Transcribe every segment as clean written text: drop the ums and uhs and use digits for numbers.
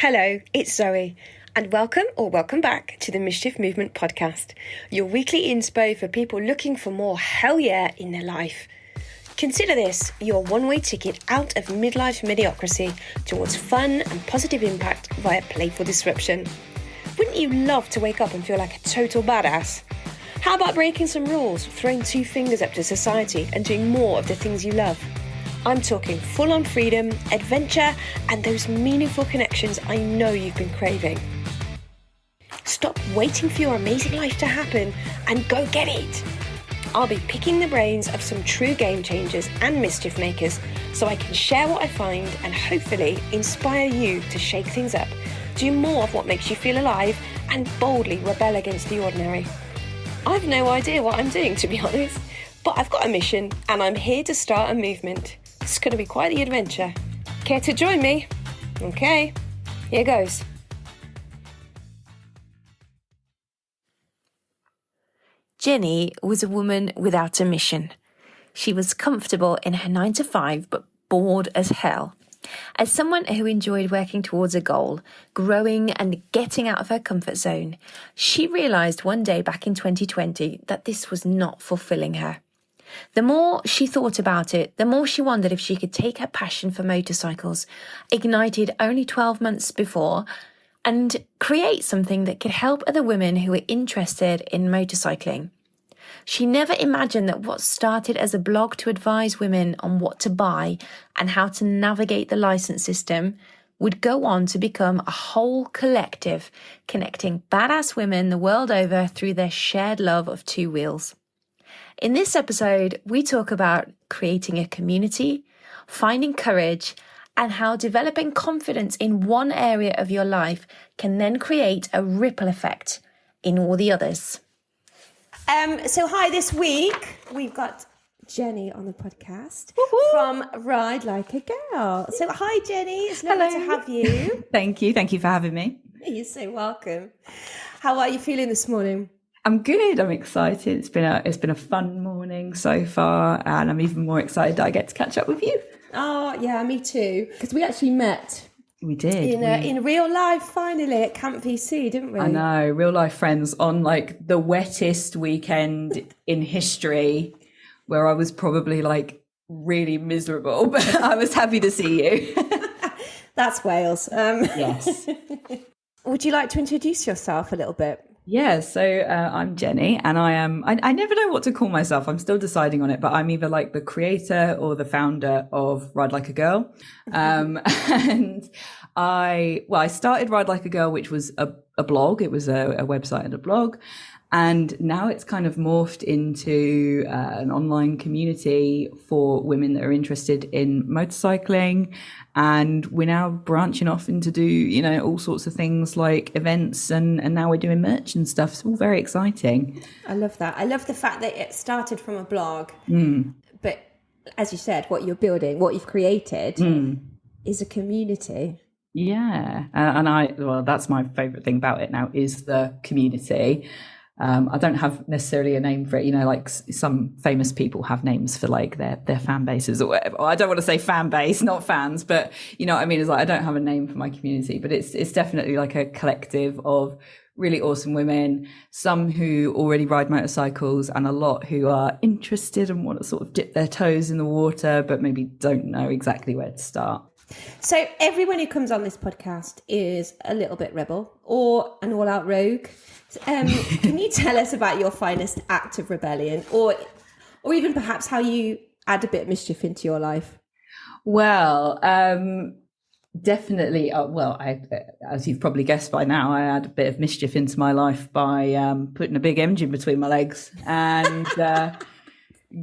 Hello, it's Zoe, and welcome back to the Mischief Movement podcast, your weekly inspo for people looking for more hell yeah in their life. Consider this your one-way ticket out of midlife mediocrity towards fun and positive impact via playful disruption. Wouldn't you love to wake up and feel like a total badass? How about breaking some rules, throwing two fingers up to society and doing more of the things you love? I'm talking full-on freedom, adventure, and those meaningful connections I know you've been craving. Stop waiting for your amazing life to happen and go get it. I'll be picking the brains of some true game changers and mischief makers so I can share what I find and hopefully inspire you to shake things up, do more of what makes you feel alive, and boldly rebel against the ordinary. I've no idea what I'm doing, to be honest, but I've got a mission and I'm here to start a movement. It's going to be quite the adventure. Care to join me? Okay, here goes. Jenny was a woman without a mission. She was comfortable in her 9-to-5, but bored as hell. As someone who enjoyed working towards a goal, growing and getting out of her comfort zone, she realised one day back in 2020 that this was not fulfilling her. The more she thought about it, the more she wondered if she could take her passion for motorcycles, ignited only 12 months before, and create something that could help other women who were interested in motorcycling. She never imagined that what started as a blog to advise women on what to buy and how to navigate the license system would go on to become a whole collective, connecting badass women the world over through their shared love of two wheels. In this episode, we talk about creating a community, finding courage, and how developing confidence in one area of your life can then create a ripple effect in all the others. So hi, this week we've got Jenny on the podcast from Ride Like a Girl. So hi, Jenny, it's lovely to have you. Thank you for having me. You're so welcome. How are you feeling this morning? I'm good. I'm excited. It's been a fun morning so far, and I'm even more excited that I get to catch up with you. Oh yeah, me too. Because we actually met. We did in real life finally at Camp VC, didn't we? I know, real life friends on like the wettest weekend in history, where I was probably like really miserable, but I was happy to see you. That's Wales. Yes. Would you like to introduce yourself a little bit? Yeah, so I'm Jenny, and I never know what to call myself. I'm still deciding on it, but I'm either like the creator or the founder of Ride Like a Girl. And I started Ride Like a Girl, which was a blog. It was a website and a blog. And now it's kind of morphed into an online community for women that are interested in motorcycling. And we're now branching off into do, all sorts of things like events, and now we're doing merch and stuff. It's all very exciting. I love that. I love the fact that it started from a blog. But as you said, what you're building, what you've created is a community. Yeah. And that's my favorite thing about it now is the community. I don't have necessarily a name for it, like some famous people have names for like their fan bases or whatever. I don't want to say fan base, not fans, but you know what I mean? It's like, I don't have a name for my community, but it's definitely like a collective of really awesome women, some who already ride motorcycles and a lot who are interested and want to sort of dip their toes in the water, but maybe don't know exactly where to start. So everyone who comes on this podcast is a little bit rebel or an all-out rogue. Can you tell us about your finest act of rebellion, or even perhaps how you add a bit of mischief into your life? Well, definitely. As you've probably guessed by now, I add a bit of mischief into my life by putting a big engine between my legs and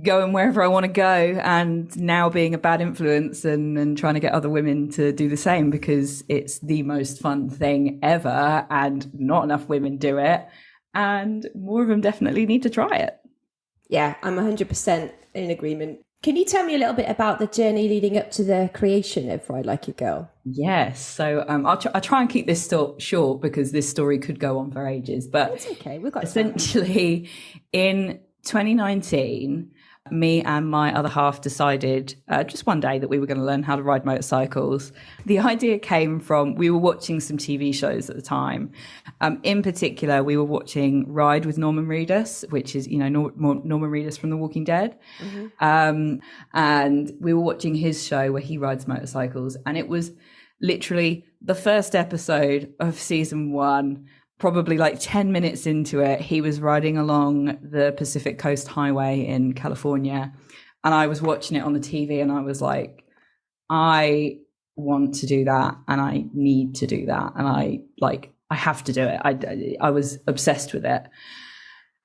going wherever I want to go, and now being a bad influence and trying to get other women to do the same, because it's the most fun thing ever and not enough women do it, and more of them definitely need to try it. Yeah, I'm 100% in agreement. Can you tell me a little bit about the journey leading up to the creation of Ride Like a Girl? Yes. So I'll try and keep this short because this story could go on for ages. But it's okay. We've got essentially in 2019, me and my other half decided just one day that we were going to learn how to ride motorcycles. The idea came from, we were watching some TV shows at the time. In particular, we were watching Ride with Norman Reedus, which is, Norman Reedus from The Walking Dead. And we were watching his show where he rides motorcycles. And it was literally the first episode of season 1. Probably like 10 minutes into it, he was riding along the Pacific Coast Highway in California. And I was watching it on the TV and I was like, I want to do that and I need to do that. And I have to do it. I was obsessed with it.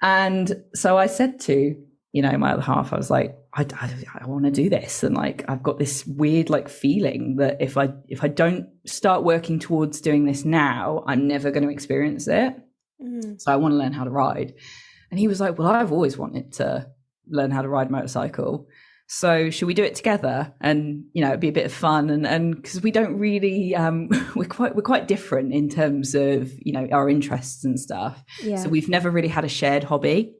And so I said to, my other half, I was like, I want to do this. And like, I've got this weird like feeling that if I don't start working towards doing this now, I'm never going to experience it. So I want to learn how to ride. And he was like, well, I've always wanted to learn how to ride a motorcycle. So should we do it together? And, it'd be a bit of fun. And because we don't really, we're quite different in terms of, our interests and stuff. Yeah. So we've never really had a shared hobby.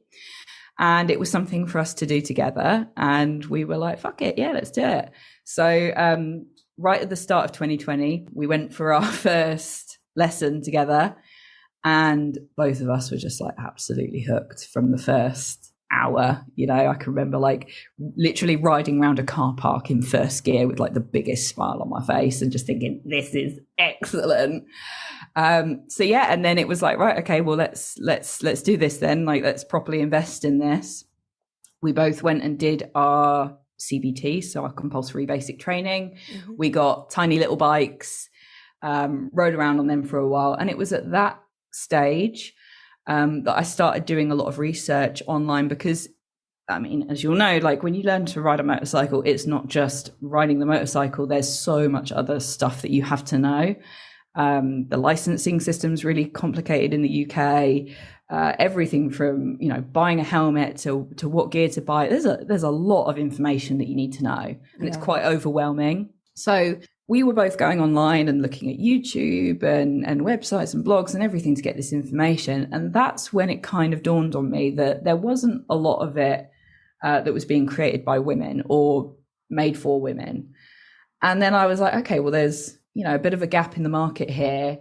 And it was something for us to do together. And we were like, fuck it. Yeah, let's do it. So right at the start of 2020, we went for our first lesson together. And both of us were just like absolutely hooked from the first hour. I can remember like literally riding around a car park in first gear with like the biggest smile on my face and just thinking, this is excellent. So yeah, and then it was like, right, okay, well, let's do this then. Like, let's properly invest in this. We both went and did our CBT, so our compulsory basic training. We got tiny little bikes, rode around on them for a while. And it was at that stage that I started doing a lot of research online because, I mean, as you'll know, like when you learn to ride a motorcycle, it's not just riding the motorcycle. There's so much other stuff that you have to know. The licensing system's really complicated in the UK. Everything from, buying a helmet to what gear to buy. There's a lot of information that you need to know, and it's quite overwhelming. So we were both going online and looking at YouTube and websites and blogs and everything to get this information. And that's when it kind of dawned on me that there wasn't a lot of it that was being created by women or made for women. And then I was like, okay, well, there's, a bit of a gap in the market here.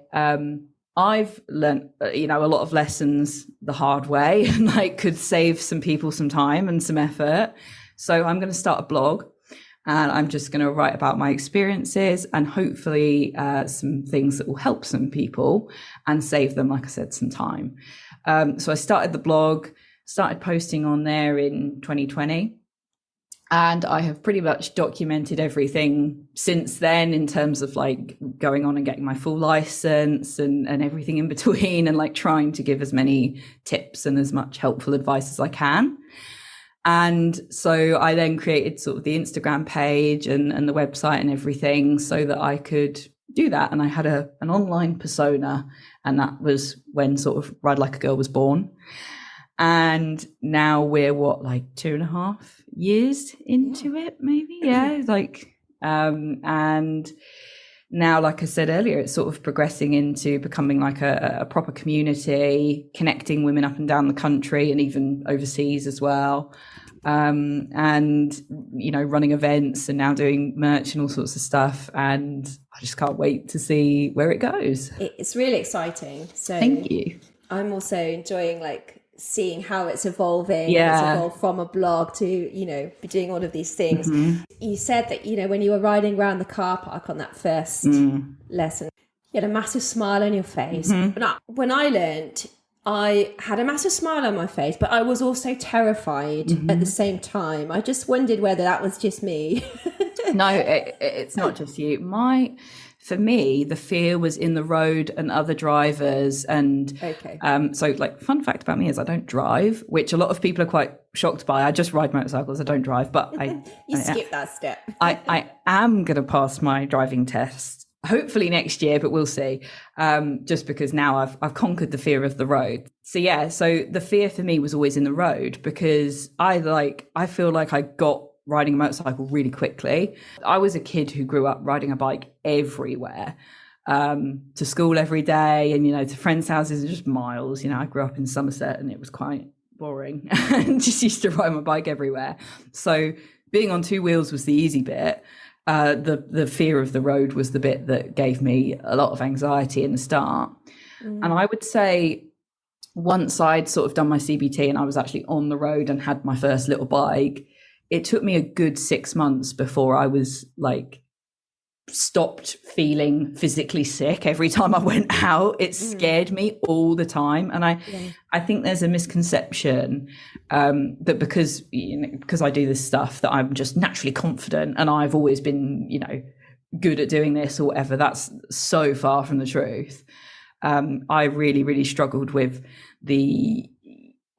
I've learned, a lot of lessons the hard way and like could save some people some time and some effort. So I'm going to start a blog and I'm just going to write about my experiences and hopefully some things that will help some people and save them, like I said, some time. So I started the blog, started posting on there in 2020. And I have pretty much documented everything since then in terms of like going on and getting my full license and everything in between and like trying to give as many tips and as much helpful advice as I can. And so I then created sort of the Instagram page and the website and everything so that I could do that. And I had an online persona, and that was when sort of Ride Like a Girl was born. And now we're like 2.5 years into it, maybe. Yeah. And now, like I said earlier, it's sort of progressing into becoming like a proper community, connecting women up and down the country and even overseas as well. And, running events and now doing merch and all sorts of stuff. And I just can't wait to see where it goes. It's really exciting. So thank you. I'm also enjoying seeing how it's evolving. It's evolved from a blog to be doing all of these things. You said that when you were riding around the car park on that first lesson, you had a massive smile on your face. But when I learned, I had a massive smile on my face, but I was also terrified at the same time. I just wondered whether that was just me. No, it's not just you. For me, the fear was in the road and other drivers. And so fun fact about me is I don't drive, which a lot of people are quite shocked by. I just ride motorcycles. I don't drive, but you skip that step. I am going to pass my driving test, hopefully next year, but we'll see. Just because now I've conquered the fear of the road. So yeah, so the fear for me was always in the road because I feel like I got riding a motorcycle really quickly. I was a kid who grew up riding a bike everywhere, to school every day and, to friends' houses and just miles. I grew up in Somerset and it was quite boring and just used to ride my bike everywhere. So being on two wheels was the easy bit. The fear of the road was the bit that gave me a lot of anxiety in the start. And I would say once I'd sort of done my CBT and I was actually on the road and had my first little bike, it took me a good 6 months before I was like stopped feeling physically sick every time I went out. It scared me all the time. And I think there's a misconception that because I do this stuff that I'm just naturally confident and I've always been, good at doing this or whatever. That's so far from the truth. I really, really struggled with the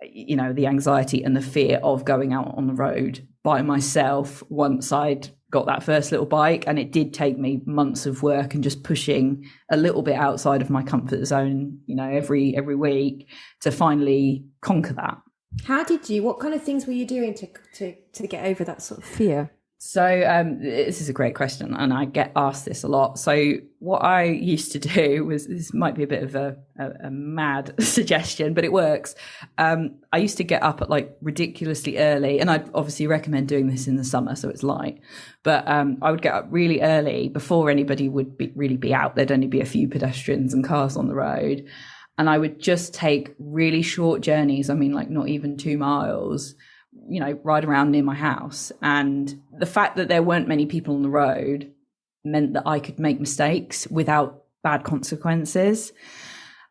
anxiety and the fear of going out on the road by myself once I'd got that first little bike. And it did take me months of work and just pushing a little bit outside of my comfort zone, every week to finally conquer that. What kind of things were you doing to get over that sort of fear? So this is a great question, and I get asked this a lot. So what I used to do was, this might be a bit of a mad suggestion, but it works. I used to get up at like ridiculously early, and I'd obviously recommend doing this in the summer so it's light. But I would get up really early before anybody would really be out. There'd only be a few pedestrians and cars on the road. And I would just take really short journeys. I mean, like not even 2 miles, ride around near my house. And the fact that there weren't many people on the road meant that I could make mistakes without bad consequences.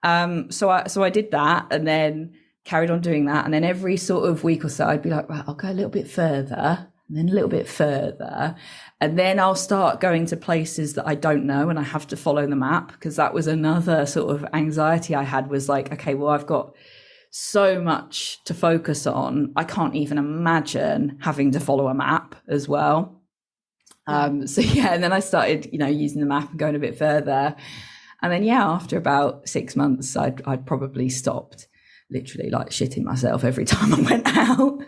So I did that and then carried on doing that. And then every sort of week or so, I'd be like, right, I'll go a little bit further and then a little bit further. And then I'll start going to places that I don't know and I have to follow the map, because that was another sort of anxiety I had, was like, okay, well, I've got so much to focus on. I can't even imagine having to follow a map as well. And then I started, using the map and going a bit further. And then, after about 6 months, I'd probably stopped literally like shitting myself every time I went out.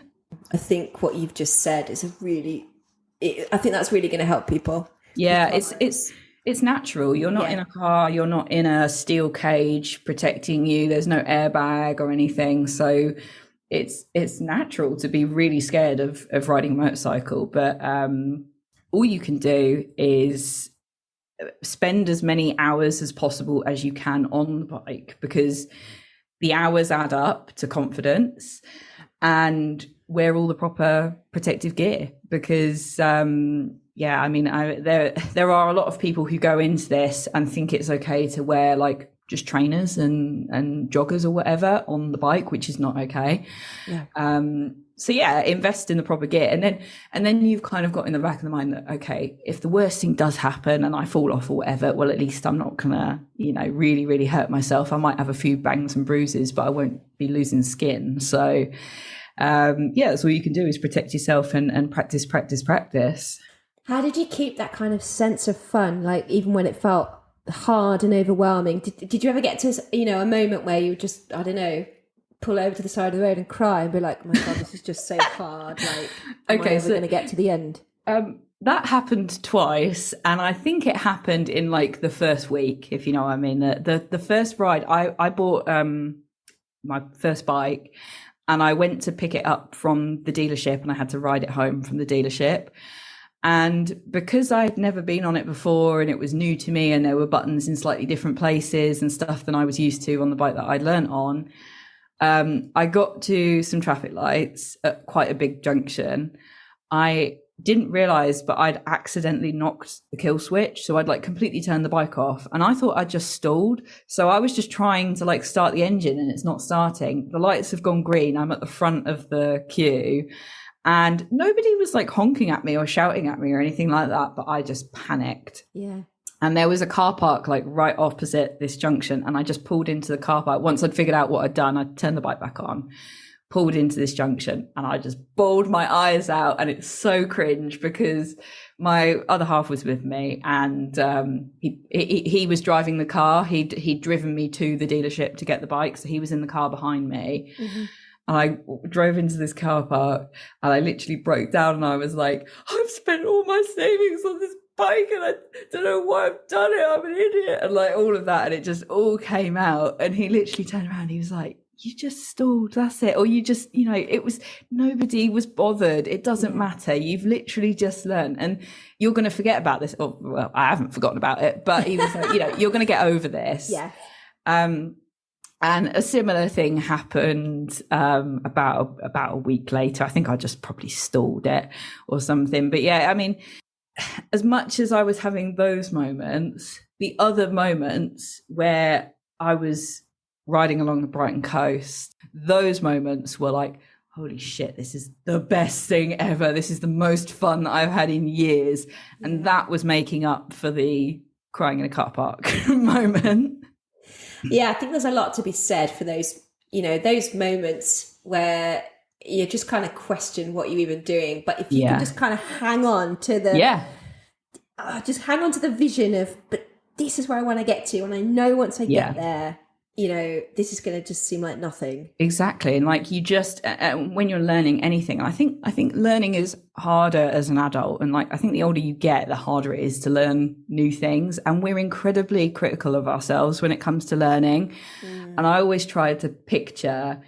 I think what you've just said is I think that's really going to help people. Yeah, it's natural. You're not in a car. You're not in a steel cage protecting you. There's no airbag or anything. So it's natural to be really scared of riding a motorcycle. But all you can do is spend as many hours as possible as you can on the bike, because the hours add up to confidence. And wear all the proper protective gear, because there are a lot of people who go into this and think it's okay to wear like just trainers and joggers or whatever on the bike, which is not okay. Invest in the proper gear, and then you've kind of got in the back of the mind that, okay, if the worst thing does happen and I fall off or whatever, well, at least I'm not gonna really, really hurt myself. I might have a few bangs and bruises, but I won't be losing skin. So that's all you can do, is protect yourself and practice. How did you keep that kind of sense of fun, like even when it felt hard and overwhelming? Did you ever get to a moment where you just, I don't know, pull over to the side of the road and cry and be like, oh my God, this is just so hard, like am I ever going to get to the end? That happened twice, and I think it happened in like the first week, if you know what I mean. The first ride, I bought my first bike, and I went to pick it up from the dealership, and I had to ride it home from the dealership. And because I'd never been on it before and it was new to me, and there were buttons in slightly different places and stuff than I was used to on the bike that I'd learnt on, I got to some traffic lights at quite a big junction. I didn't realise, but I'd accidentally knocked the kill switch. So I'd like completely turned the bike off, and I thought I'd just stalled. So I was just trying to like start the engine and it's not starting. The lights have gone green. I'm at the front of the queue, and nobody was like honking at me or shouting at me or anything like that. But I just panicked. Yeah. And there was a car park like right opposite this junction. And I just pulled into the car park. Once I'd figured out what I'd done, I'd turned the bike back on, pulled into this junction, and I just bawled my eyes out. And it's so cringe because my other half was with me, and he was driving the car. He'd driven me to the dealership to get the bike. So he was in the car behind me. Mm-hmm. And I drove into this car park, and I literally broke down, and I was like, I've spent all my savings on this bike and I don't know why I've done it. I'm an idiot. And like all of that. And it just all came out. And he literally turned around. He was like, you just stalled, that's it. Or you just, it was, nobody was bothered. It doesn't matter. You've literally just learned, and you're going to forget about this. Oh, well, I haven't forgotten about it, but he was like, you're going to get over this. Yeah. And a similar thing happened about a week later. I think I just probably stalled it or something. But yeah, I mean, as much as I was having those moments, the other moments where I was riding along the Brighton coast, those moments were like, holy shit, this is the best thing ever. This is the most fun that I've had in years. And that was making up for the crying in a car park moment. Yeah, I think there's a lot to be said for those, those moments where you just kind of question what you're even doing. But if you can just kind of hang on to the, just hang on to the vision of, but this is where I want to get to. And I know once I get there, this is going to just seem like nothing. Exactly. And like you just, when you're learning anything, I think learning is harder as an adult. And like, I think the older you get, the harder it is to learn new things. And we're incredibly critical of ourselves when it comes to learning. And I always try to picture,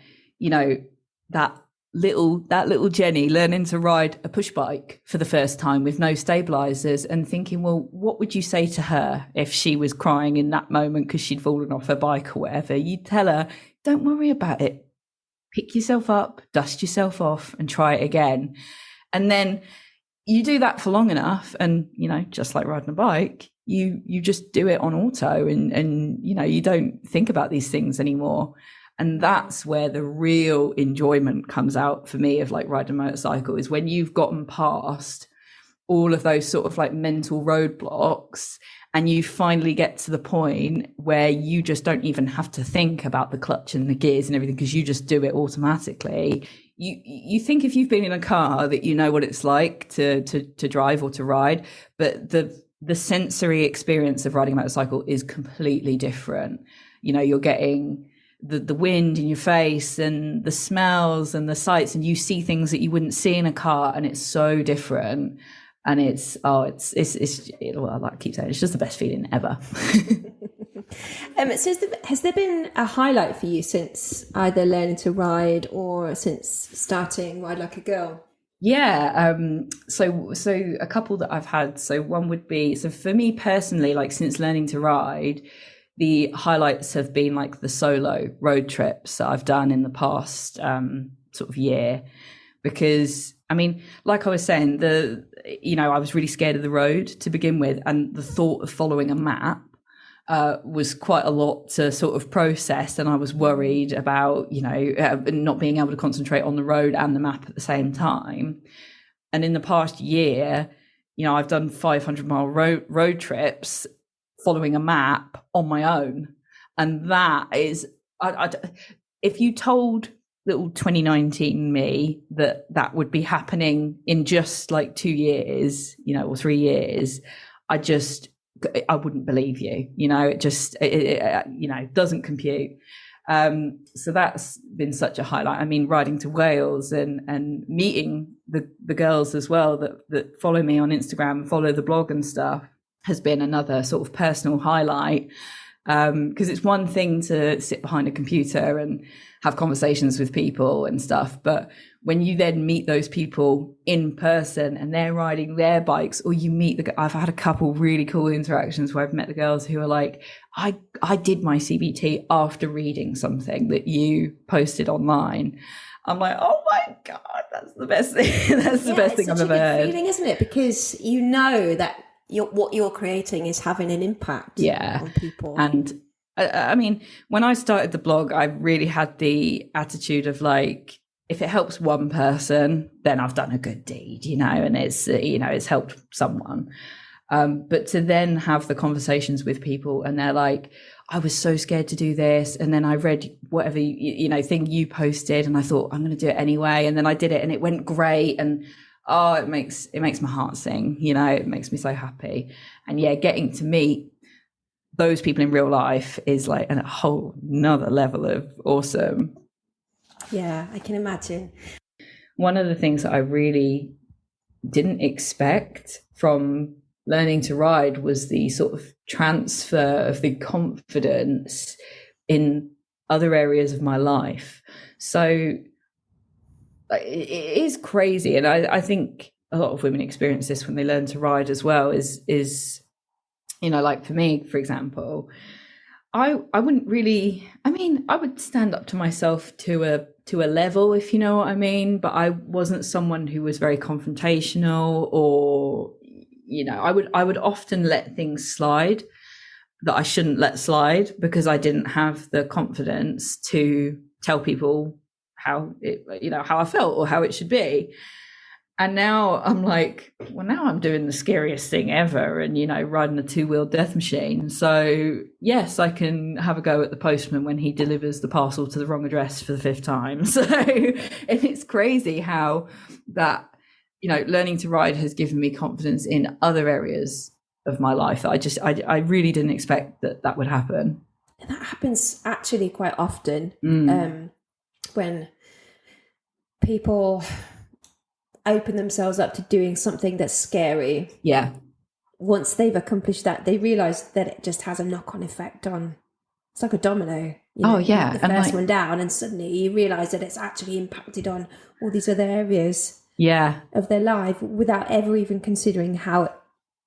that little Jenny learning to ride a push bike for the first time with no stabilizers, and thinking, well, what would you say to her if she was crying in that moment because she'd fallen off her bike or whatever? You'd tell her, don't worry about it. Pick yourself up, dust yourself off, and try it again. And then you do that for long enough, and, just like riding a bike, you just do it on auto, and you don't think about these things anymore. And that's where the real enjoyment comes out for me of like riding a motorcycle, is when you've gotten past all of those sort of like mental roadblocks, and you finally get to the point where you just don't even have to think about the clutch and the gears and everything, because you just do it automatically. You think if you've been in a car that you know what it's like to drive or to ride, but the sensory experience of riding a motorcycle is completely different. You're getting the wind in your face and the smells and the sights, and you see things that you wouldn't see in a car, and it's so different. And it's well, I keep saying, it's just the best feeling ever. So has there been a highlight for you since either learning to ride or since starting Ride Like a Girl? Yeah. So a couple that I've had. So one would be, so for me personally, like since learning to ride, the highlights have been like the solo road trips that I've done in the past sort of year, because I mean, like I was saying, I was really scared of the road to begin with, and the thought of following a map was quite a lot to sort of process, and I was worried about not being able to concentrate on the road and the map at the same time. And in the past year, I've done 500-mile road trips following a map on my own. And that is, if you told little 2019 me that would be happening in just like 2 years, or 3 years, I wouldn't believe you. It just, doesn't compute. So that's been such a highlight. I mean, riding to Wales and meeting the girls as well that follow me on Instagram and follow the blog and stuff has been another sort of personal highlight. Because it's one thing to sit behind a computer and have conversations with people and stuff, but when you then meet those people in person and they're riding their bikes, or you meet I've had a couple really cool interactions where I've met the girls who are like, I did my CBT after reading something that you posted online. I'm like, oh my God, that's the best thing. That's the best thing I've ever heard. It's such a good feeling, isn't it? Because that what you're creating is having an impact on people. And I mean, when I started the blog, I really had the attitude of like, if it helps one person, then I've done a good deed, and it's, it's helped someone. But to then have the conversations with people and they're like, I was so scared to do this. And then I read whatever, thing you posted, and I thought, I'm going to do it anyway. And then I did it and it went great. And it makes my heart sing, it makes me so happy. And getting to meet those people in real life is like a whole nother level of awesome. Yeah, I can imagine. One of the things that I really didn't expect from learning to ride was the sort of transfer of the confidence in other areas of my life. So it is crazy. And I think a lot of women experience this when they learn to ride as well, is, you know, like for me, for example, I wouldn't really, I mean, I would stand up to myself to a level, if you know what I mean, but I wasn't someone who was very confrontational, or, you know, I would often let things slide that I shouldn't let slide, because I didn't have the confidence to tell people how it, you know, how I felt or how it should be. And now I'm like, well, now I'm doing the scariest thing ever, and, you know, riding a two-wheeled death machine. So yes, I can have a go at the postman when he delivers the parcel to the wrong address for the 5th time. So, and it's crazy how that, you know, learning to ride has given me confidence in other areas of my life that I really didn't expect that would happen. And that happens actually quite often, when people open themselves up to doing something that's scary. Yeah. Once they've accomplished that, they realize that it just has a knock-on effect on, it's like a domino. You know, yeah. the first one down, and suddenly you realize that it's actually impacted on all these other areas of their life without ever even considering how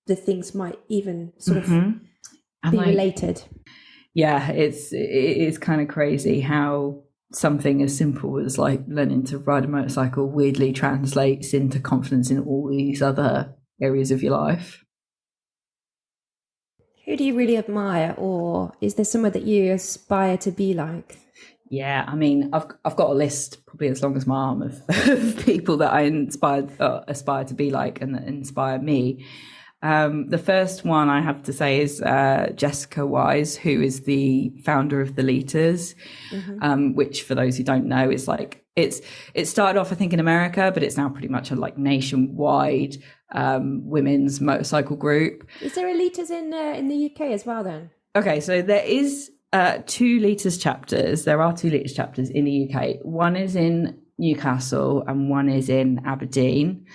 the things might even sort of be related. Yeah, it is kind of crazy how something as simple as like learning to ride a motorcycle weirdly translates into confidence in all these other areas of your life. Who do you really admire, or is there someone that you aspire to be like? Yeah, I mean, I've got a list probably as long as my arm of people that I aspire to be like and that inspire me. The first one I have to say is Jessica Wise, who is the founder of the Liters, which, for those who don't know, is like it started off, I think, in America, but it's now pretty much a like nationwide women's motorcycle group. Is there a Liters in the UK as well then? Okay, so there is 2 Liters chapters. There are 2 Liters chapters in the UK. One is in Newcastle and one is in Aberdeen.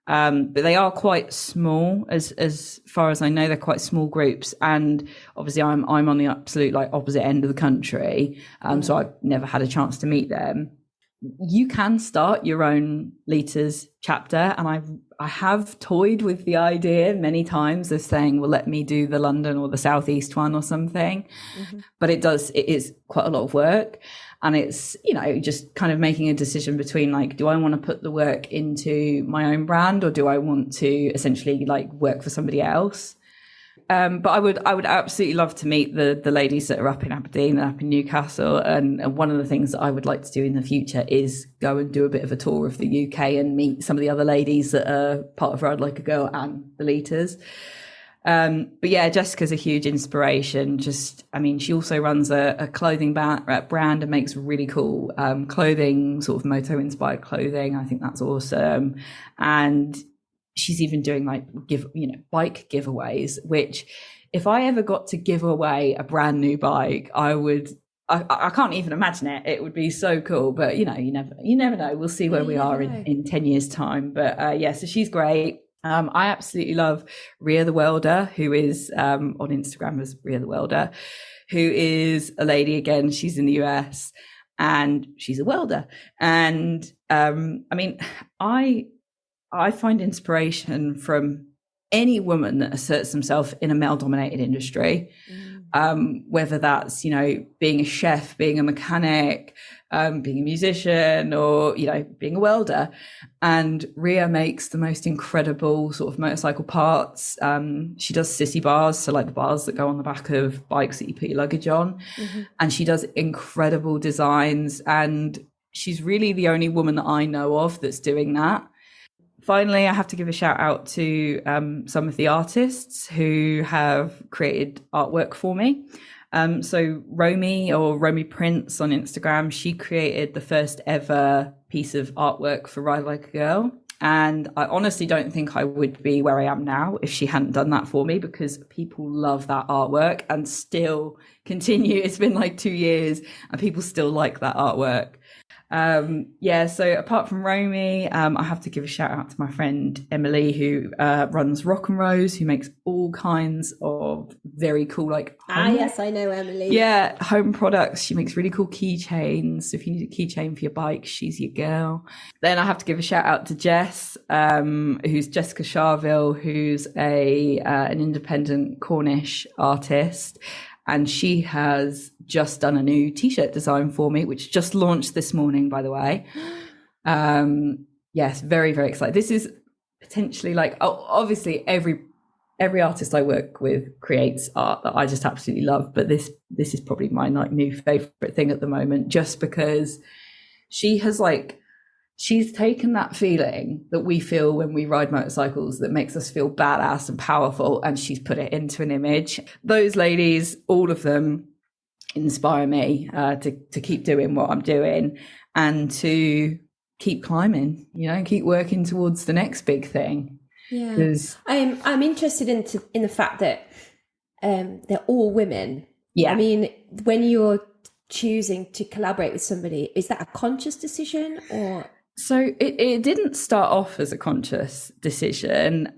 But they are quite small, as far as I know. They're quite small groups, and obviously I'm on the absolute like opposite end of the country, so I've never had a chance to meet them. You can start your own Liters chapter, and I have toyed with the idea many times of saying, well, let me do the London or the Southeast one or something, but it is quite a lot of work. And it's, you know, just kind of making a decision between like, do I want to put the work into my own brand, or do I want to essentially like work for somebody else? But I would absolutely love to meet the ladies that are up in Aberdeen and up in Newcastle. And one of the things that I would like to do in the future is go and do a bit of a tour of the UK and meet some of the other ladies that are part of Ride Like a Girl and the Liters. But yeah, Jessica's a huge inspiration. I mean, she also runs a clothing brand and makes really cool clothing, sort of moto inspired clothing. I think that's awesome. And she's even doing like bike giveaways, which if I ever got to give away a brand new bike, I can't even imagine it. It would be so cool. But you never know. We'll see where we are in 10 years time. But yeah, so she's great. I absolutely love Ria the Welder, who is on Instagram as Ria the Welder, who is a lady, again, she's in the US and she's a welder. And I mean, I find inspiration from any woman that asserts themselves in a male-dominated industry, whether that's, you know, being a chef, being a mechanic, being a musician, or, you know, being a welder. And Ria makes the most incredible sort of motorcycle parts. She does sissy bars, so like the bars that go on the back of bikes that you put your luggage on. And she does incredible designs. And she's really the only woman that I know of that's doing that. Finally, I have to give a shout out to some of the artists who have created artwork for me. So Romy Prince on Instagram, she created the first ever piece of artwork for Ride Like a Girl. And I honestly don't think I would be where I am now if she hadn't done that for me, because people love that artwork and still continue. It's been like 2 years and people still like that artwork. So apart from Romy, I have to give a shout out to my friend Emily, who runs Rock and Rose, who makes all kinds of very cool, like yes, I know Emily. Yeah, home products. She makes really cool keychains. If you need a keychain for your bike, she's your girl. Then I have to give a shout out to Jess, who's Jessica Charville, who's an independent Cornish artist. And she has just done a new t-shirt design for me, which just launched this morning, by the way. Yes, very, very excited. This is potentially like, obviously every artist I work with creates art that I just absolutely love. But this is probably my like new favorite thing at the moment, just because she's taken that feeling that we feel when we ride motorcycles that makes us feel badass and powerful, and she's put it into an image. Those ladies, all of them, inspire me to keep doing what I'm doing and to keep climbing, keep working towards the next big thing. Yeah, I'm interested in the fact that they're all women. Yeah, I mean, when you're choosing to collaborate with somebody, is that a conscious decision or? So it didn't start off as a conscious decision.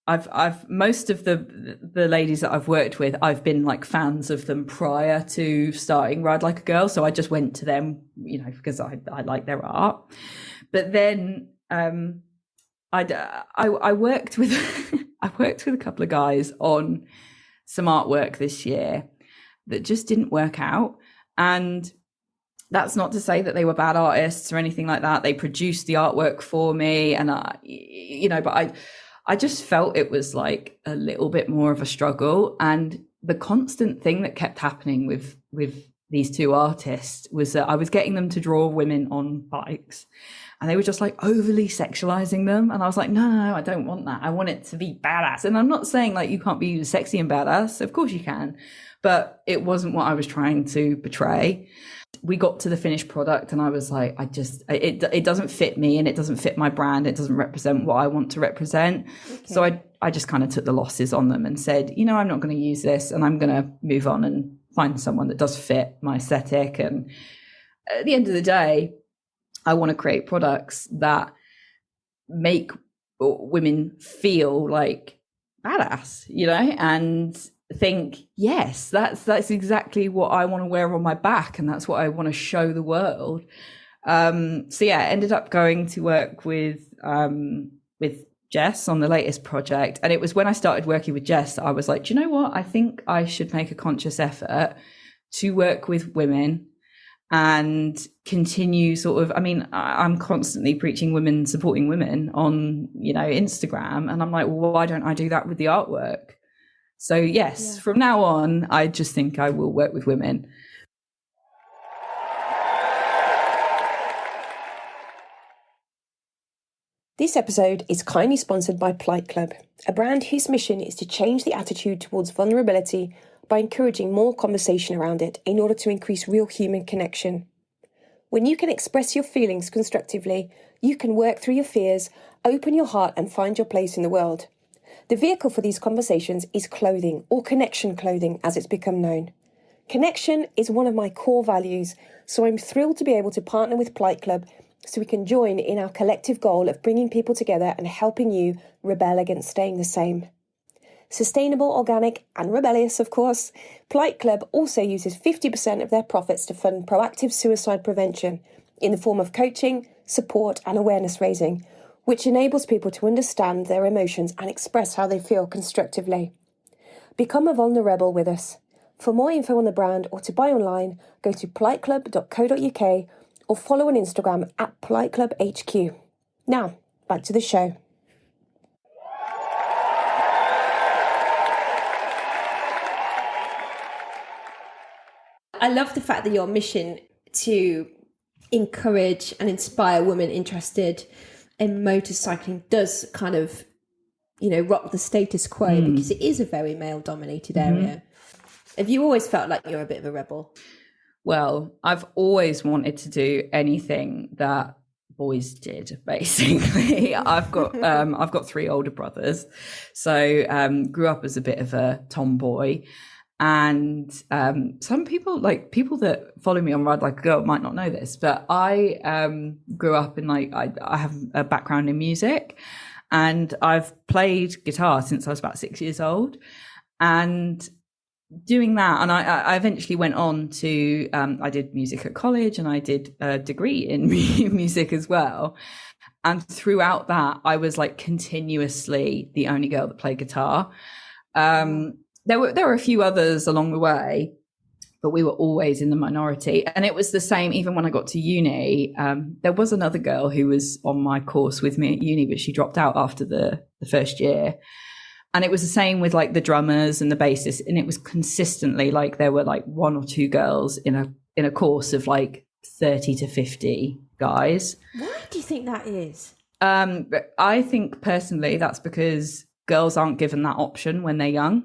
I've most of the ladies that I've worked with, I've been like fans of them prior to starting Ride Like a Girl. So I just went to them, because I like their art. But then I worked with I worked with a couple of guys on some artwork this year that just didn't work out. And that's not to say that they were bad artists or anything like that. They produced the artwork for me, and but I just felt it was like a little bit more of a struggle. And the constant thing that kept happening with these two artists was that I was getting them to draw women on bikes, and they were just like overly sexualizing them. And I was like, no, I don't want that. I want it to be badass. And I'm not saying like you can't be sexy and badass. Of course you can, but it wasn't what I was trying to portray. We got to the finished product and I was like, it doesn't fit me, and it doesn't fit my brand. It doesn't represent what I want to represent. Okay. So I just kind of took the losses on them and said, I'm not going to use this, and I'm going to move on and find someone that does fit my aesthetic. And at the end of the day, I want to create products that make women feel like badass, and think, yes, that's exactly what I want to wear on my back, and that's what I want to show the world. I ended up going to work with Jess on the latest project. And it was when I started working with Jess that I was like, do you know what? I think I should make a conscious effort to work with women and continue I'm constantly preaching women, supporting women on, Instagram. And I'm like, well, why don't I do that with the artwork? So yes, From now on, I just think I will work with women. This episode is kindly sponsored by Plight Club, a brand whose mission is to change the attitude towards vulnerability by encouraging more conversation around it in order to increase real human connection. When you can express your feelings constructively, you can work through your fears, open your heart and find your place in the world. The vehicle for these conversations is clothing, or connection clothing as it's become known. Connection is one of my core values, so I'm thrilled to be able to partner with Plight Club so we can join in our collective goal of bringing people together and helping you rebel against staying the same. Sustainable, organic and rebellious, of course, Plight Club also uses 50% of their profits to fund proactive suicide prevention in the form of coaching, support and awareness raising, which enables people to understand their emotions and express how they feel constructively. Become a vulnerable with us. For more info on the brand or to buy online, go to plightclub.co.uk or follow on Instagram at plightclubhq. Now, back to the show. I love the fact that your mission to encourage and inspire women interested in motorcycling does kind of, rock the status quo because it is a very male-dominated area. Have you always felt like you're a bit of a rebel? Well, I've always wanted to do anything that boys did, basically. I've got 3 older brothers, so grew up as a bit of a tomboy. And some people, like people that follow me on Ride Like a Girl, might not know this, but I grew up in I have a background in music, and I've played guitar since I was about 6 years old. And doing that, and I eventually went on to I did music at college, and I did a degree in music as well. And throughout that, I was like continuously the only girl that played guitar. There were a few others along the way, but we were always in the minority. And it was the same even when I got to uni. There was another girl who was on my course with me at uni, but she dropped out after the first year. And it was the same with like the drummers and the bassists. And it was consistently like there were like one or two girls in a course of like 30 to 50 guys. Why do you think that is? I think personally that's because girls aren't given that option when they're young.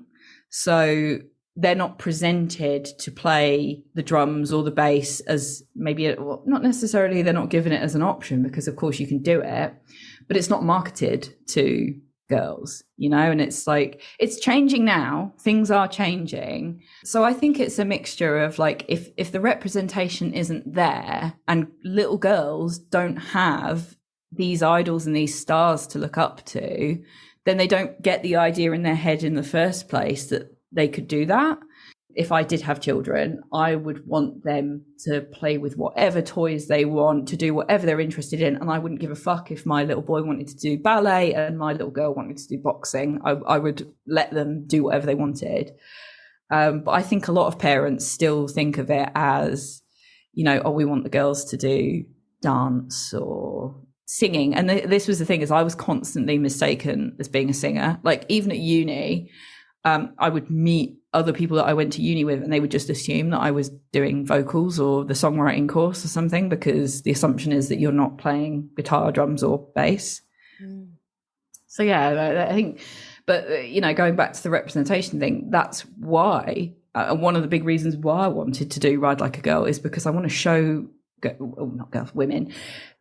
So they're not presented to play the drums or the bass as maybe, well, not necessarily they're not given it as an option, because of course you can do it, but it's not marketed to girls, you know. And it's like, it's changing now, things are changing. So I think it's a mixture of like, if the representation isn't there and little girls don't have these idols and these stars to look up to, then they don't get the idea in their head in the first place that they could do that. If I did have children, I would want them to play with whatever toys they want, to do whatever they're interested in. And I wouldn't give a fuck if my little boy wanted to do ballet and my little girl wanted to do boxing. I would let them do whatever they wanted. But I think a lot of parents still think of it as, you know, oh, we want the girls to do dance or singing. And this was the thing, is I was constantly mistaken as being a singer. Like even at uni, I would meet other people that I went to uni with, and they would just assume that I was doing vocals or the songwriting course or something, because the assumption is that you're not playing guitar, drums or bass. So yeah, I think, but you know, going back to the representation thing, that's why one of the big reasons why I wanted to do Ride Like a Girl is because I want to show not girls, women,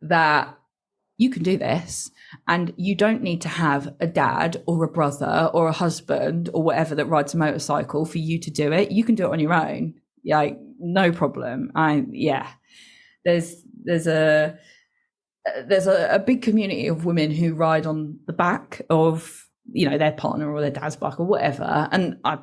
that you can do this, and you don't need to have a dad or a brother or a husband or whatever that rides a motorcycle for you to do it. You can do it on your own. Like, no problem. There's a big community of women who ride on the back of, you know, their partner or their dad's bike or whatever. And I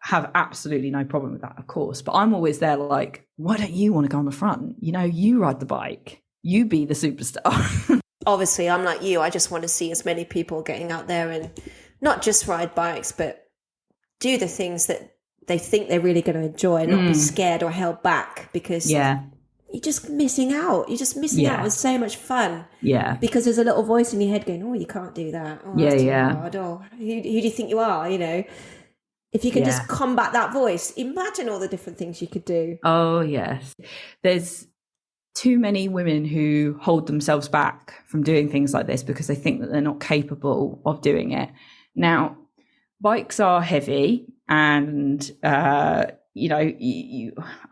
have absolutely no problem with that, of course. But I'm always there like, why don't you want to go on the front? You know, you ride the bike, you be the superstar. Obviously, I'm like you. I just want to see as many people getting out there and not just ride bikes, but do the things that they think they're really going to enjoy and not be scared or held back, because you're just missing out. You're just missing out on so much fun. Yeah. Because there's a little voice in your head going, oh, you can't do that. Oh, that's too hard. Oh, who do you think you are? You know, if you could just combat that voice, imagine all the different things you could do. Oh, yes. There's too many women who hold themselves back from doing things like this because they think that they're not capable of doing it. Now, bikes are heavy, and you know,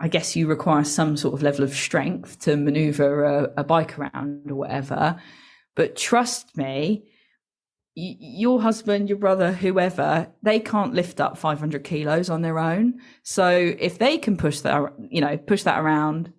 I guess you require some sort of level of strength to maneuver a bike around or whatever. But trust me, your husband, your brother, whoever, they can't lift up 500 kilos on their own. So if they can push that around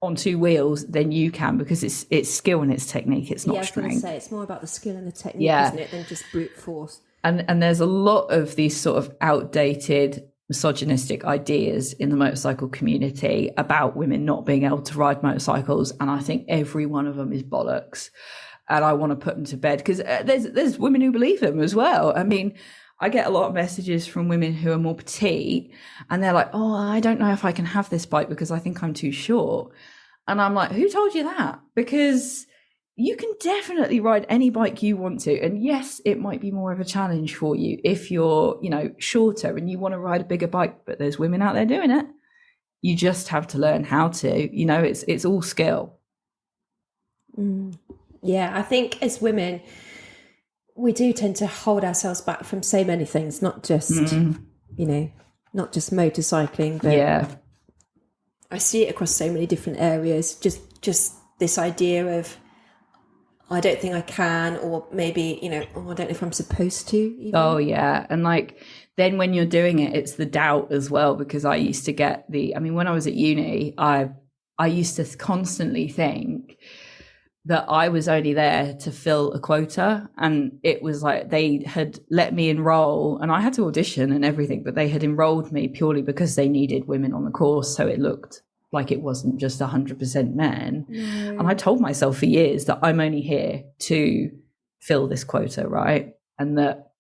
on two wheels, then you can, because it's skill and it's technique. It's not strength. I was going to say, it's more about the skill and the technique, isn't it, than just brute force. And there's a lot of these sort of outdated misogynistic ideas in the motorcycle community about women not being able to ride motorcycles, and I think every one of them is bollocks, and I want to put them to bed, because there's women who believe them as well. I mean, I get a lot of messages from women who are more petite, and they're like, oh, I don't know if I can have this bike because I think I'm too short. And I'm like, who told you that? Because you can definitely ride any bike you want to. And yes, it might be more of a challenge for you if you're, you know, shorter and you want to ride a bigger bike, but there's women out there doing it. You just have to learn how to, you know, it's all skill. Yeah, I think as women, we do tend to hold ourselves back from so many things, not just, you know, not just motorcycling, but I see it across so many different areas. Just this idea of, I don't think I can, or maybe, you know, oh, I don't know if I'm supposed to even. Oh yeah. And like then when you're doing it, it's the doubt as well, because I used to get when I was at uni, I used to constantly think that I was only there to fill a quota, and it was like they had let me enroll, and I had to audition and everything, but they had enrolled me purely because they needed women on the course, so it looked like it wasn't just 100% men. No. And I told myself for years that I'm only here to fill this quota, right? And that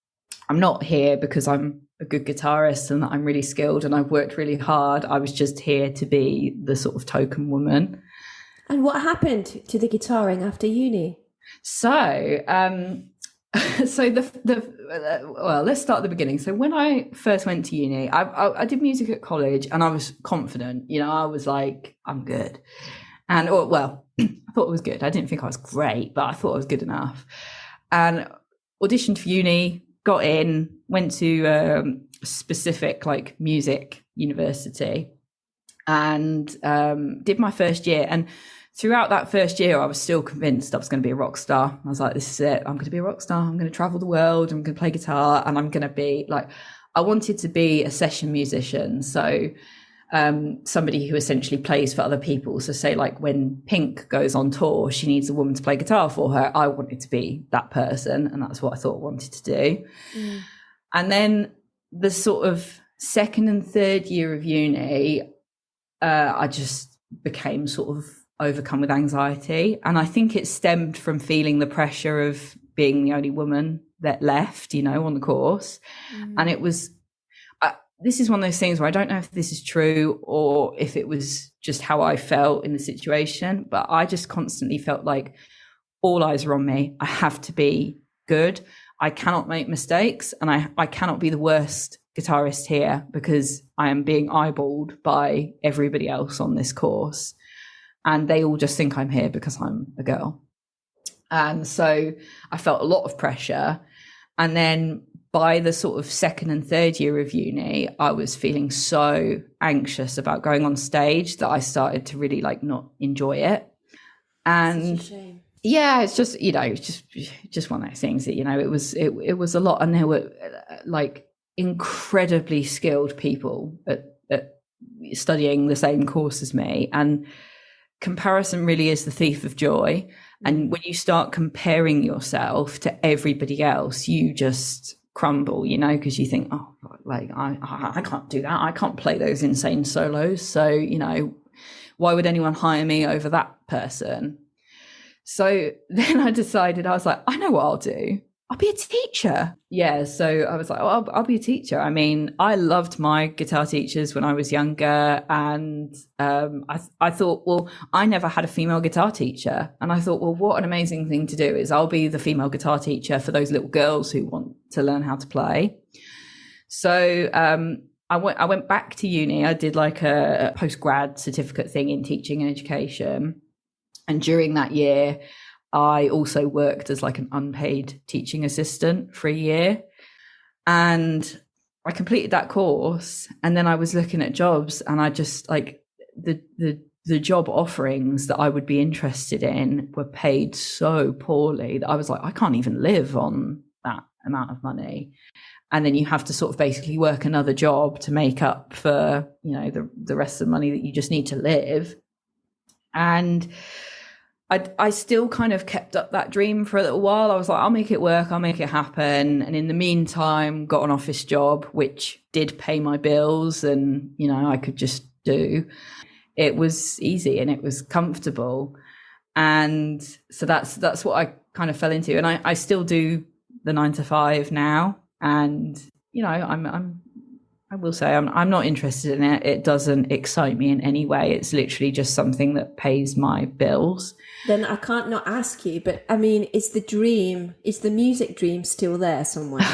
I'm not here because I'm a good guitarist and that I'm really skilled and I've worked really hard. I was just here to be the sort of token woman. And what happened to the guitaring after uni? So, well, let's start at the beginning. So when I first went to uni, I did music at college and I was confident. You know, I was like, I'm good. And, I thought it was good. I didn't think I was great, but I thought I was good enough. And auditioned for uni, got in, went to a specific like music university and did my first year. And throughout that first year, I was still convinced I was going to be a rock star. I was like, this is it. I'm going to be a rock star. I'm going to travel the world. I'm going to play guitar. And I'm going to be like, I wanted to be a session musician. So somebody who essentially plays for other people. So say like when Pink goes on tour, she needs a woman to play guitar for her. I wanted to be that person. And that's what I thought I wanted to do. Mm. And then the sort of second and third year of uni, I just became sort of overcome with anxiety, and I think it stemmed from feeling the pressure of being the only woman that left, you know, on the course. And it was this is one of those things where I don't know if this is true or if it was just how I felt in the situation, but I just constantly felt like all eyes are on me. I have to be good. I cannot make mistakes, and I cannot be the worst guitarist here because I am being eyeballed by everybody else on this course. And they all just think I'm here because I'm a girl. And so I felt a lot of pressure. And then by the sort of second and third year of uni, I was feeling so anxious about going on stage that I started to really like not enjoy it. And yeah, it's just, you know, it's just one of those things that, you know, it was a lot. And there were like incredibly skilled people at studying the same course as me. And comparison really is the thief of joy. And when you start comparing yourself to everybody else, you just crumble, you know, because you think, oh, like I can't do that. I can't play those insane solos. So, you know, why would anyone hire me over that person? So then I decided, I was like, I know what I'll do. I'll be a teacher. Yeah. So I was like, oh, I'll be a teacher. I mean, I loved my guitar teachers when I was younger. And I thought, well, I never had a female guitar teacher. And I thought, well, what an amazing thing to do is I'll be the female guitar teacher for those little girls who want to learn how to play. So I went back to uni. I did like a postgrad certificate thing in teaching and education. And during that year, I also worked as like an unpaid teaching assistant for a year, and I completed that course. And then I was looking at jobs, and I just like the job offerings that I would be interested in were paid so poorly that I was like, I can't even live on that amount of money. And then you have to sort of basically work another job to make up for, you know, the rest of the money that you just need to live. And I still kind of kept up that dream for a little while. I was like, I'll make it work. I'll make it happen. And in the meantime, got an office job, which did pay my bills and, you know, I could just do. It was easy and it was comfortable. And so that's what I kind of fell into. And I still do the 9 to 5 now. And, you know, I will say I'm not interested in it. It doesn't excite me in any way. It's literally just something that pays my bills. Then I can't not ask you, but I mean, is the music dream still there somewhere?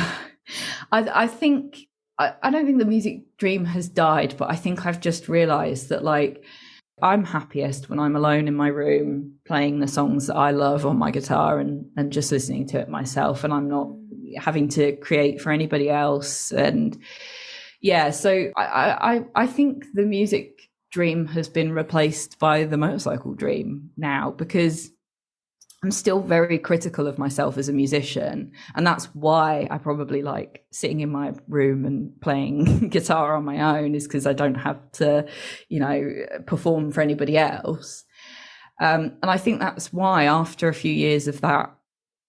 I think, I don't think the music dream has died, but I think I've just realized that like I'm happiest when I'm alone in my room playing the songs that I love on my guitar and just listening to it myself. And I'm not having to create for anybody else. And yeah, so I think the music dream has been replaced by the motorcycle dream now, because I'm still very critical of myself as a musician. And that's why I probably like sitting in my room and playing guitar on my own, is because I don't have to, perform for anybody else. And I think that's why after a few years of that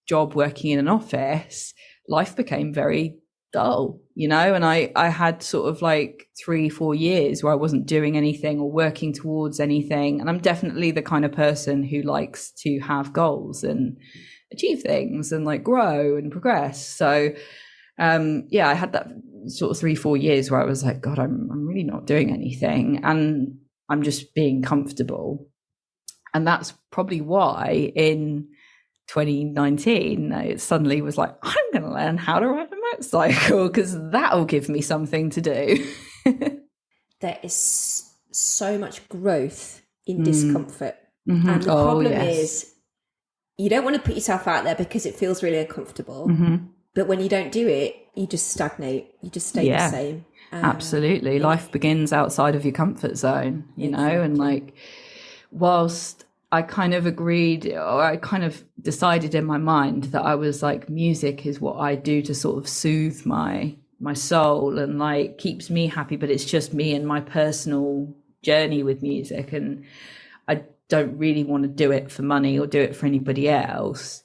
job working in an office, life became very dull, and I had sort of like 3-4 years where I wasn't doing anything or working towards anything. And I'm definitely the kind of person who likes to have goals and achieve things and like grow and progress. So I had that sort of 3-4 years where I was like, God, I'm really not doing anything, and I'm just being comfortable. And that's probably why in 2019 it suddenly was like, I'm going to learn how to ride a motorcycle because that'll give me something to do. There is so much growth in discomfort. Mm-hmm. And the problem is you don't want to put yourself out there because it feels really uncomfortable. Mm-hmm. But when you don't do it, you just stagnate. You just stay the same. Absolutely. Life begins outside of your comfort zone, you know, and like, whilst I kind of agreed, or I kind of decided in my mind that I was like, music is what I do to sort of soothe my soul and like keeps me happy, but it's just me and my personal journey with music, and I don't really want to do it for money or do it for anybody else.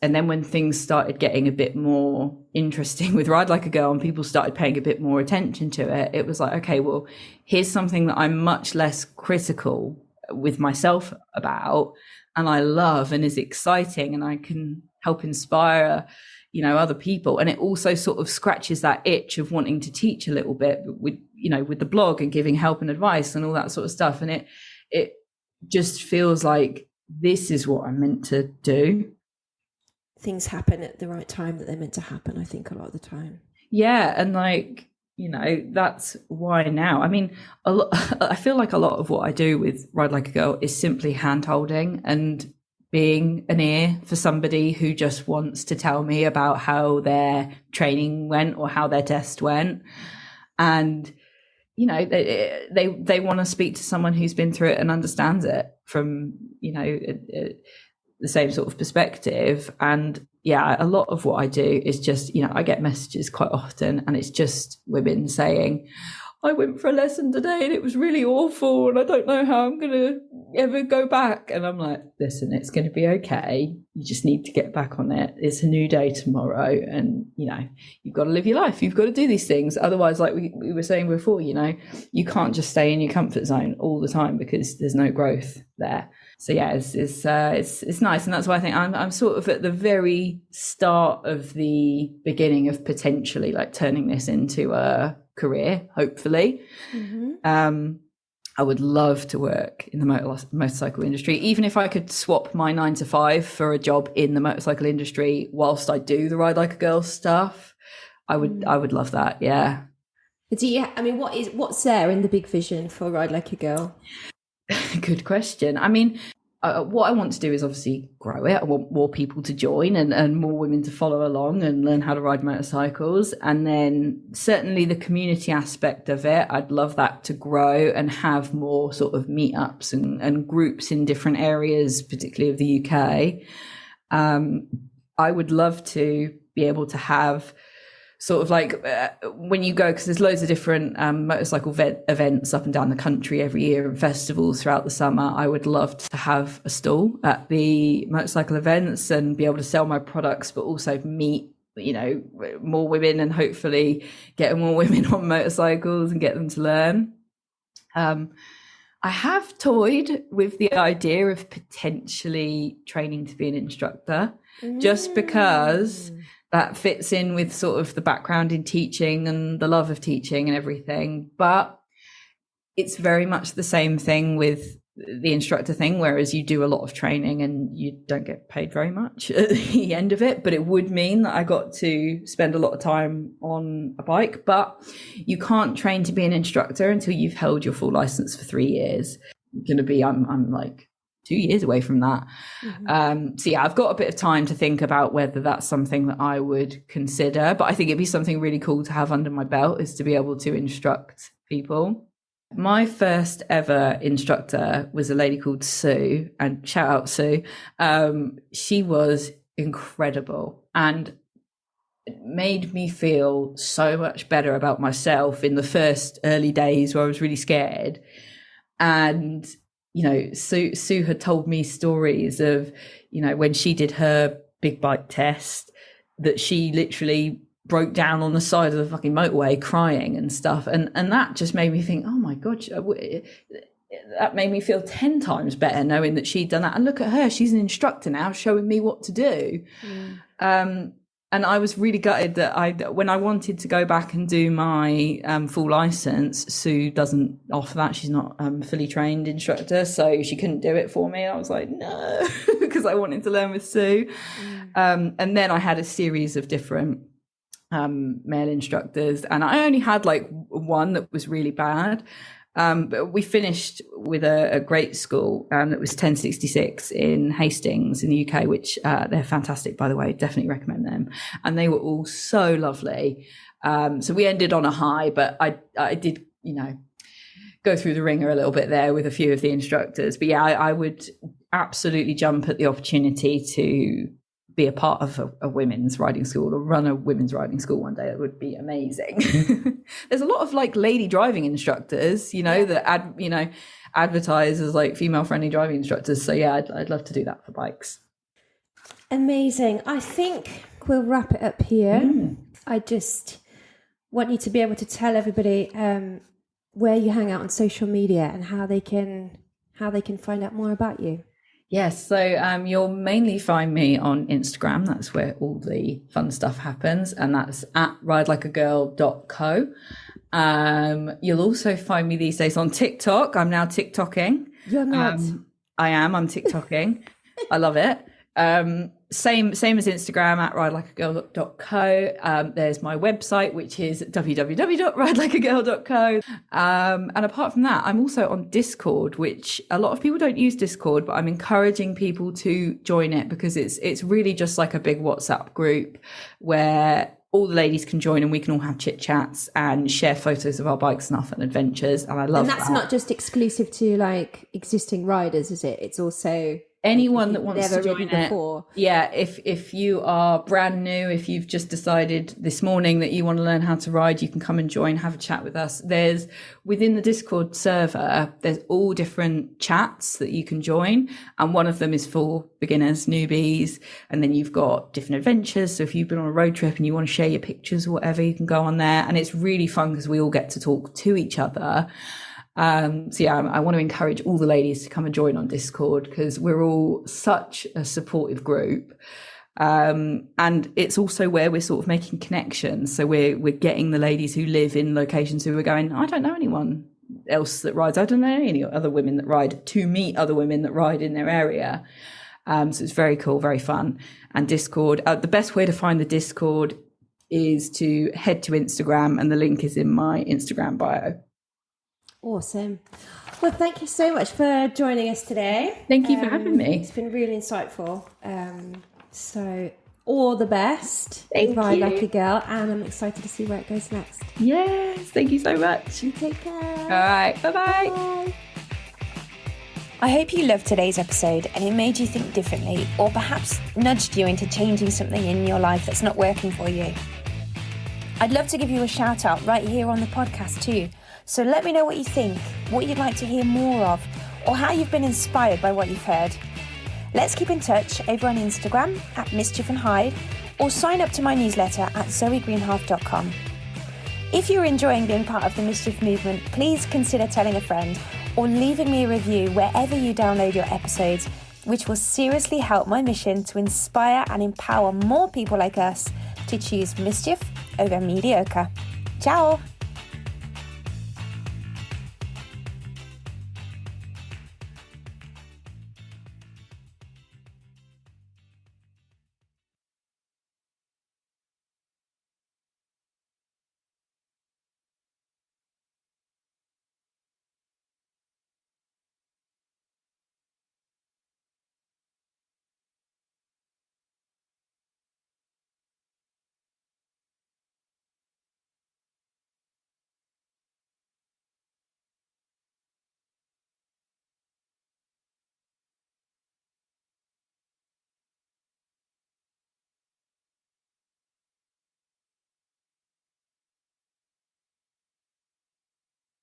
And then when things started getting a bit more interesting with Ride Like a Girl and people started paying a bit more attention to it, it was like, okay, well, here's something that I'm much less critical with myself about, and I love and is exciting, and I can help inspire, other people. And it also sort of scratches that itch of wanting to teach a little bit with, with the blog and giving help and advice and all that sort of stuff. And it just feels like this is what I'm meant to do. Things happen at the right time that they're meant to happen, I think, a lot of the time. Yeah. And like, that's why now, I mean, I feel like a lot of what I do with Ride Like a Girl is simply hand holding and being an ear for somebody who just wants to tell me about how their training went or how their test went. And, they want to speak to someone who's been through it and understands it from, the same sort of perspective. And yeah, a lot of what I do is just, I get messages quite often and it's just women saying, I went for a lesson today and it was really awful and I don't know how I'm going to ever go back. And I'm like, listen, it's going to be okay. You just need to get back on it. It's a new day tomorrow. And, you've got to live your life. You've got to do these things. Otherwise, like we were saying before, you can't just stay in your comfort zone all the time because there's no growth there. So yeah, it's nice. And that's why I think I'm sort of at the very start of the beginning of potentially like turning this into a career, hopefully. Mm-hmm. I would love to work in the motorcycle industry, even if I could swap my 9 to 5 for a job in the motorcycle industry whilst I do the Ride Like a Girl stuff. I would love that. Yeah. What's there in the big vision for Ride Like a Girl? Good question. I mean, what I want to do is obviously grow it. I want more people to join and more women to follow along and learn how to ride motorcycles. And then certainly the community aspect of it, I'd love that to grow and have more sort of meetups and groups in different areas, particularly of the UK. I would love to be able to have sort of like when you go, because there's loads of different motorcycle events up and down the country every year and festivals throughout the summer. I would love to have a stall at the motorcycle events and be able to sell my products, but also meet, more women and hopefully get more women on motorcycles and get them to learn. I have toyed with the idea of potentially training to be an instructor, just because that fits in with sort of the background in teaching and the love of teaching and everything. But it's very much the same thing with the instructor thing, whereas you do a lot of training and you don't get paid very much at the end of it. But it would mean that I got to spend a lot of time on a bike. But you can't train to be an instructor until you've held your full license for 3 years. I'm like 2 years away from that. Mm-hmm. So yeah, I've got a bit of time to think about whether that's something that I would consider, but I think it'd be something really cool to have under my belt, is to be able to instruct people. My first ever instructor was a lady called Sue, and shout out Sue. She was incredible and it made me feel so much better about myself in the first early days where I was really scared. And, you know, Sue had told me stories of, you know, when she did her big bike test, that she literally broke down on the side of the fucking motorway crying and stuff. And that just made me think, oh my God, that made me feel 10 times better knowing that she'd done that. And look at her, she's an instructor now showing me what to do. And I was really gutted that when I wanted to go back and do my full license, Sue doesn't offer that. She's not a fully trained instructor, so she couldn't do it for me. And I was like, no, because I wanted to learn with Sue. And then I had a series of different male instructors, and I only had like one that was really bad. But we finished with a great school that was 1066 in Hastings in the UK, which they're fantastic, by the way. Definitely recommend them. And they were all so lovely. So we ended on a high, but I did, you know, go through the ringer a little bit there with a few of the instructors. But yeah, I would absolutely jump at the opportunity to be a part of a women's riding school or run a women's riding school one day. It would be amazing. There's a lot of like lady driving instructors, you know, that advertise as like female friendly driving instructors. So yeah, I'd love to do that for bikes. Amazing. I think we'll wrap it up here. I just want you to be able to tell everybody where you hang out on social media and how they can find out more about you. Yes, so you'll mainly find me on Instagram. That's where all the fun stuff happens, and that's at ridelikeagirl.co. You'll also find me these days on TikTok. I'm now TikToking. You're not. I am. I'm TikToking. I love it. Same as Instagram at ridelikeagirl.co. There's my website, which is www.ridelikeagirl.co. And apart from that, I'm also on Discord, which a lot of people don't use Discord, but I'm encouraging people to join it because it's really just like a big WhatsApp group where all the ladies can join and we can all have chit chats and share photos of our bike stuff and adventures. And I love that. And that's not just exclusive to like existing riders, is it? It's also anyone that wants to join it. Before. Yeah, if you are brand new, if you've just decided this morning that you want to learn how to ride, you can come and join, have a chat with us. There's within the Discord server, there's all different chats that you can join, and one of them is for beginners, newbies, and then you've got different adventures. So if you've been on a road trip and you want to share your pictures or whatever, you can go on there, and it's really fun because we all get to talk to each other. So yeah, I want to encourage all the ladies to come and join on Discord because we're all such a supportive group. And it's also where we're sort of making connections. So we're getting the ladies who live in locations who are going, I don't know anyone else that rides. I don't know any other women that ride, to meet other women that ride in their area. So it's very cool, very fun. And Discord, the best way to find the Discord is to head to Instagram, and the link is in my Instagram bio. Awesome. Well, thank you so much for joining us today. Thank you for having me. It's been really insightful. So all the best. Thank Ride you. Like a Girl, and I'm excited to see where it goes next. Yes, thank you so much. You take care. All right, bye-bye. Bye. I hope you loved today's episode and it made you think differently, or perhaps nudged you into changing something in your life that's not working for you. I'd love to give you a shout out right here on the podcast too. So let me know what you think, what you'd like to hear more of, or how you've been inspired by what you've heard. Let's keep in touch over on Instagram at Mischief and Hyde, or sign up to my newsletter at zoegreenhalgh.com. If you're enjoying being part of the Mischief movement, please consider telling a friend or leaving me a review wherever you download your episodes, which will seriously help my mission to inspire and empower more people like us to choose mischief over mediocre. Ciao!